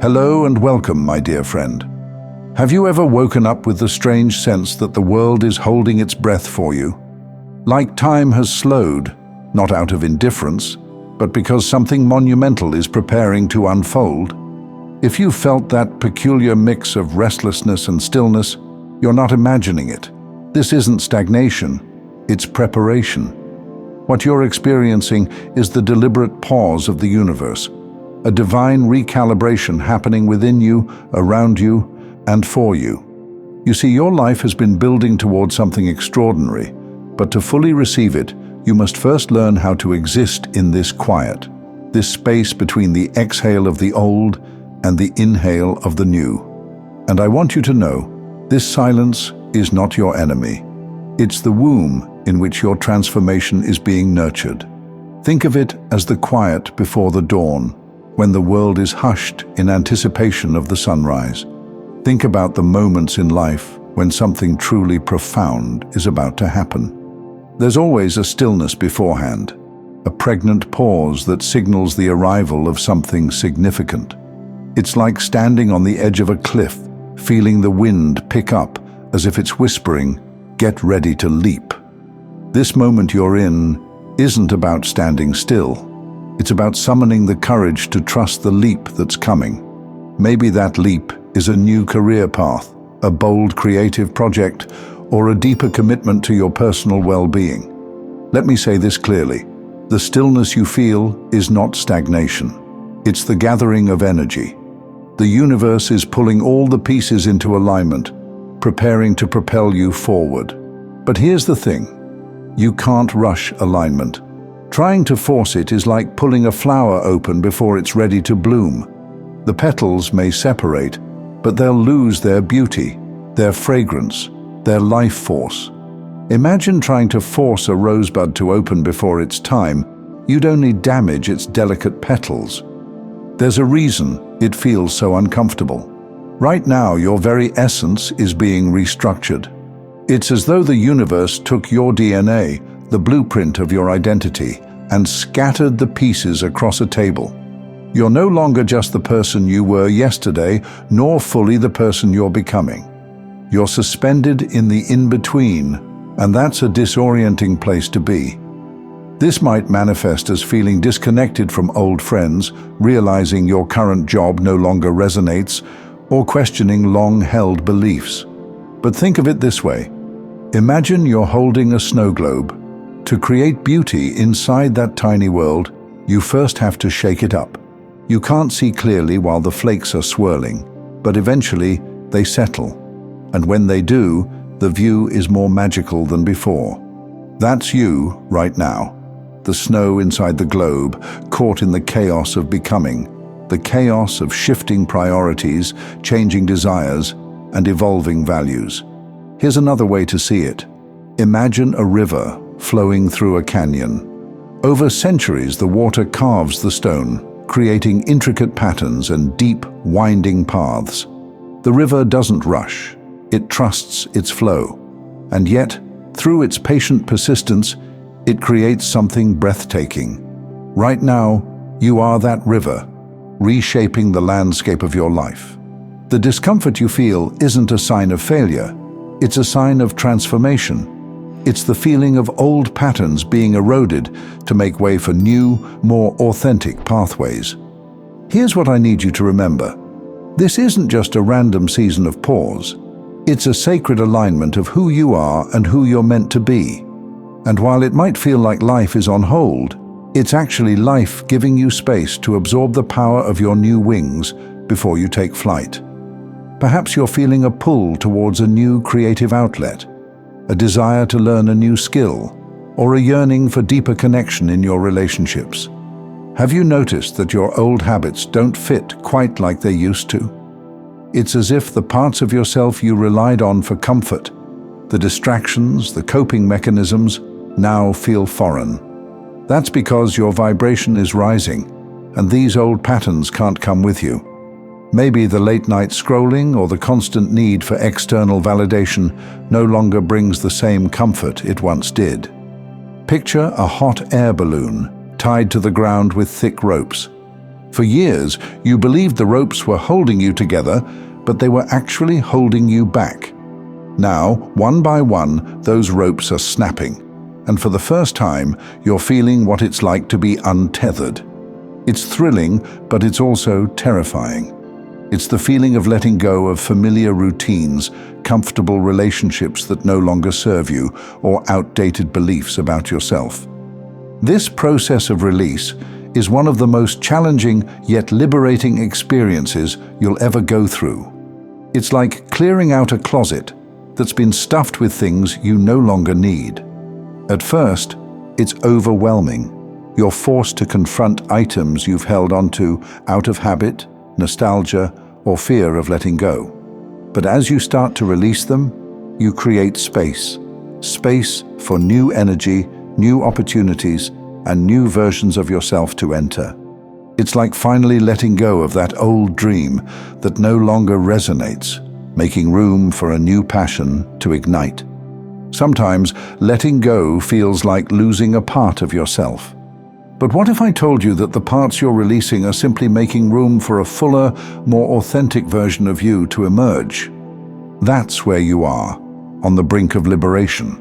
Hello and welcome, my dear friend. Have you ever woken up with the strange sense that the world is holding its breath for you? Like time has slowed, not out of indifference, but because something monumental is preparing to unfold? If you felt that peculiar mix of restlessness and stillness, you're not imagining it. This isn't stagnation, it's preparation. What you're experiencing is the deliberate pause of the universe, a divine recalibration happening within you, around you, and for you. You see, your life has been building towards something extraordinary, but to fully receive it, you must first learn how to exist in this quiet, this space between the exhale of the old and the inhale of the new. And I want you to know, this silence is not your enemy. It's the womb in which your transformation is being nurtured. Think of it as the quiet before the dawn, when the world is hushed in anticipation of the sunrise. Think about the moments in life when something truly profound is about to happen. There's always a stillness beforehand, a pregnant pause that signals the arrival of something significant. It's like standing on the edge of a cliff, feeling the wind pick up as if it's whispering, "Get ready to leap." This moment you're in isn't about standing still. It's about summoning the courage to trust the leap that's coming. Maybe that leap is a new career path, a bold creative project, or a deeper commitment to your personal well-being. Let me say this clearly. The stillness you feel is not stagnation. It's the gathering of energy. The universe is pulling all the pieces into alignment, preparing to propel you forward. But here's the thing. You can't rush alignment. Trying to force it is like pulling a flower open before it's ready to bloom. The petals may separate, but they'll lose their beauty, their fragrance, their life force. Imagine trying to force a rosebud to open before its time. You'd only damage its delicate petals. There's a reason it feels so uncomfortable. Right now, your very essence is being restructured. It's as though the universe took your DNA, the blueprint of your identity, and scattered the pieces across a table. You're no longer just the person you were yesterday, nor fully the person you're becoming. You're suspended in the in-between, and that's a disorienting place to be. This might manifest as feeling disconnected from old friends, realizing your current job no longer resonates, or questioning long-held beliefs. But think of it this way. Imagine you're holding a snow globe. To create beauty inside that tiny world, you first have to shake it up. You can't see clearly while the flakes are swirling, but eventually they settle. And when they do, the view is more magical than before. That's you right now. The snow inside the globe, caught in the chaos of becoming, the chaos of shifting priorities, changing desires, and evolving values. Here's another way to see it. Imagine a river flowing through a canyon. Over centuries, the water carves the stone, creating intricate patterns and deep, winding paths. The river doesn't rush. It trusts its flow. And yet, through its patient persistence, it creates something breathtaking. Right now, you are that river, reshaping the landscape of your life. The discomfort you feel isn't a sign of failure. It's a sign of transformation. It's the feeling of old patterns being eroded to make way for new, more authentic pathways. Here's what I need you to remember. This isn't just a random season of pause. It's a sacred alignment of who you are and who you're meant to be. And while it might feel like life is on hold, it's actually life giving you space to absorb the power of your new wings before you take flight. Perhaps you're feeling a pull towards a new creative outlet, a desire to learn a new skill, or a yearning for deeper connection in your relationships. Have you noticed that your old habits don't fit quite like they used to? It's as if the parts of yourself you relied on for comfort, the distractions, the coping mechanisms, now feel foreign. That's because your vibration is rising, and these old patterns can't come with you. Maybe the late-night scrolling or the constant need for external validation no longer brings the same comfort it once did. Picture a hot air balloon tied to the ground with thick ropes. For years, you believed the ropes were holding you together, but they were actually holding you back. Now, one by one, those ropes are snapping, and for the first time, you're feeling what it's like to be untethered. It's thrilling, but it's also terrifying. It's the feeling of letting go of familiar routines, comfortable relationships that no longer serve you, or outdated beliefs about yourself. This process of release is one of the most challenging yet liberating experiences you'll ever go through. It's like clearing out a closet that's been stuffed with things you no longer need. At first, it's overwhelming. You're forced to confront items you've held onto out of habit, nostalgia, or fear of letting go. But as you start to release them, you create space. Space for new energy, new opportunities, and new versions of yourself to enter. It's like finally letting go of that old dream that no longer resonates, making room for a new passion to ignite. Sometimes letting go feels like losing a part of yourself. But what if I told you that the parts you're releasing are simply making room for a fuller, more authentic version of you to emerge? That's where you are, on the brink of liberation.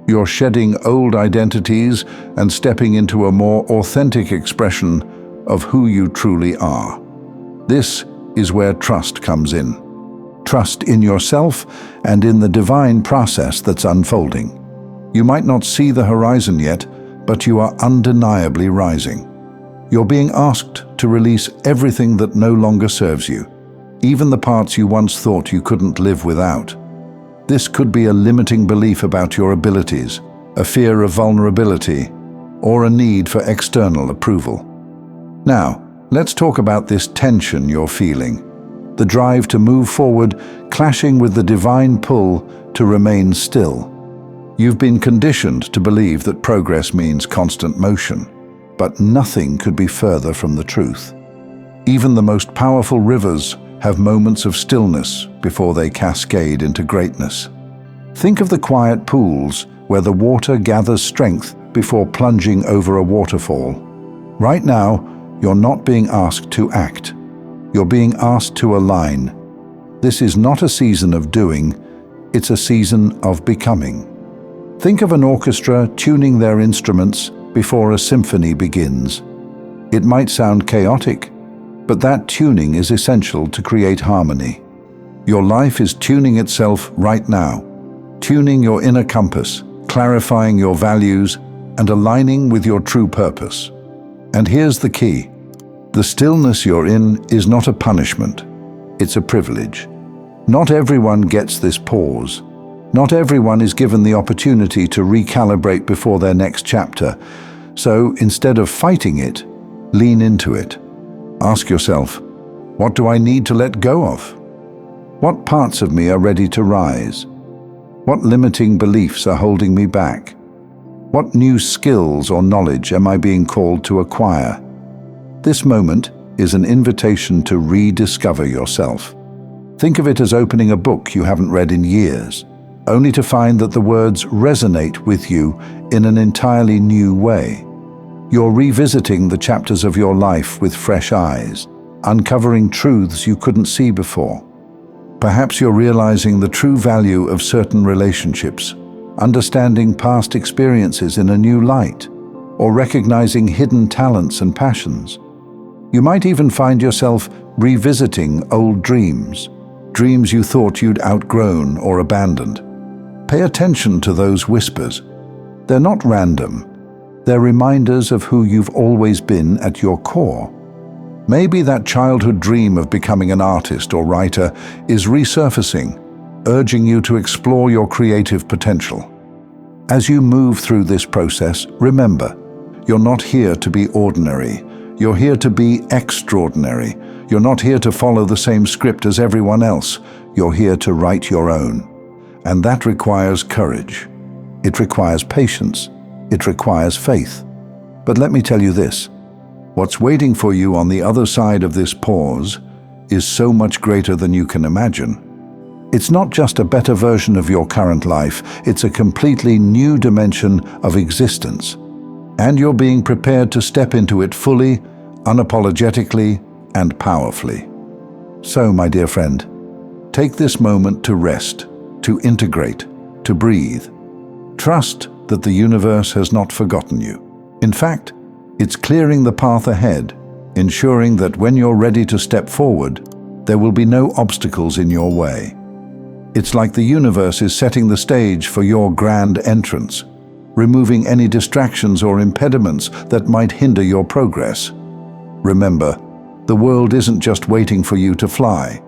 You're shedding old identities and stepping into a more authentic expression of who you truly are. This is where trust comes in. Trust in yourself and in the divine process that's unfolding. You might not see the horizon yet, but you are undeniably rising. You're being asked to release everything that no longer serves you, even the parts you once thought you couldn't live without. This could be a limiting belief about your abilities, a fear of vulnerability, or a need for external approval. Now, let's talk about this tension you're feeling, the drive to move forward clashing with the divine pull to remain still. You've been conditioned to believe that progress means constant motion, but nothing could be further from the truth. Even the most powerful rivers have moments of stillness before they cascade into greatness. Think of the quiet pools where the water gathers strength before plunging over a waterfall. Right now, you're not being asked to act. You're being asked to align. This is not a season of doing, it's a season of becoming. Think of an orchestra tuning their instruments before a symphony begins. It might sound chaotic, but that tuning is essential to create harmony. Your life is tuning itself right now, tuning your inner compass, clarifying your values, and aligning with your true purpose. And here's the key. The stillness you're in is not a punishment, it's a privilege. Not everyone gets this pause. Not everyone is given the opportunity to recalibrate before their next chapter. So instead of fighting it, lean into it. Ask yourself, what do I need to let go of? What parts of me are ready to rise? What limiting beliefs are holding me back? What new skills or knowledge am I being called to acquire? This moment is an invitation to rediscover yourself. Think of it as opening a book you haven't read in years, only to find that the words resonate with you in an entirely new way. You're revisiting the chapters of your life with fresh eyes, uncovering truths you couldn't see before. Perhaps you're realizing the true value of certain relationships, understanding past experiences in a new light, or recognizing hidden talents and passions. You might even find yourself revisiting old dreams you thought you'd outgrown or abandoned. Pay attention to those whispers. They're not random. They're reminders of who you've always been at your core. Maybe that childhood dream of becoming an artist or writer is resurfacing, urging you to explore your creative potential. As you move through this process, remember, you're not here to be ordinary. You're here to be extraordinary. You're not here to follow the same script as everyone else. You're here to write your own. And that requires courage. It requires patience. It requires faith. But let me tell you this. What's waiting for you on the other side of this pause is so much greater than you can imagine. It's not just a better version of your current life. It's a completely new dimension of existence. And you're being prepared to step into it fully, unapologetically and powerfully. So, my dear friend, take this moment to rest, to integrate, to breathe. Trust that the universe has not forgotten you. In fact, it's clearing the path ahead, ensuring that when you're ready to step forward, there will be no obstacles in your way. It's like the universe is setting the stage for your grand entrance, removing any distractions or impediments that might hinder your progress. Remember, the world isn't just waiting for you to fly,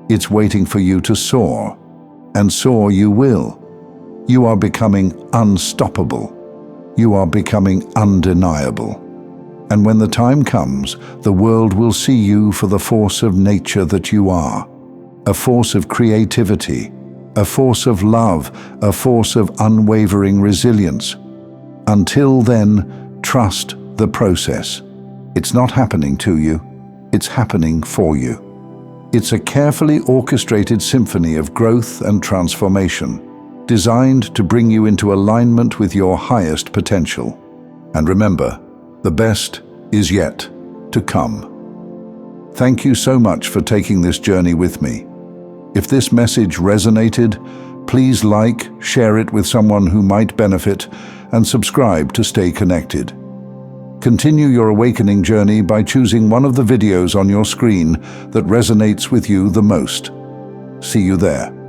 it's waiting for you to soar. And soar you will. You are becoming unstoppable. You are becoming undeniable. And when the time comes, the world will see you for the force of nature that you are. A force of creativity, a force of love, a force of unwavering resilience. Until then, trust the process. It's not happening to you, it's happening for you. It's a carefully orchestrated symphony of growth and transformation, designed to bring you into alignment with your highest potential. And remember, the best is yet to come. Thank you so much for taking this journey with me. If this message resonated, please like, share it with someone who might benefit, and subscribe to stay connected. Continue your awakening journey by choosing one of the videos on your screen that resonates with you the most. See you there.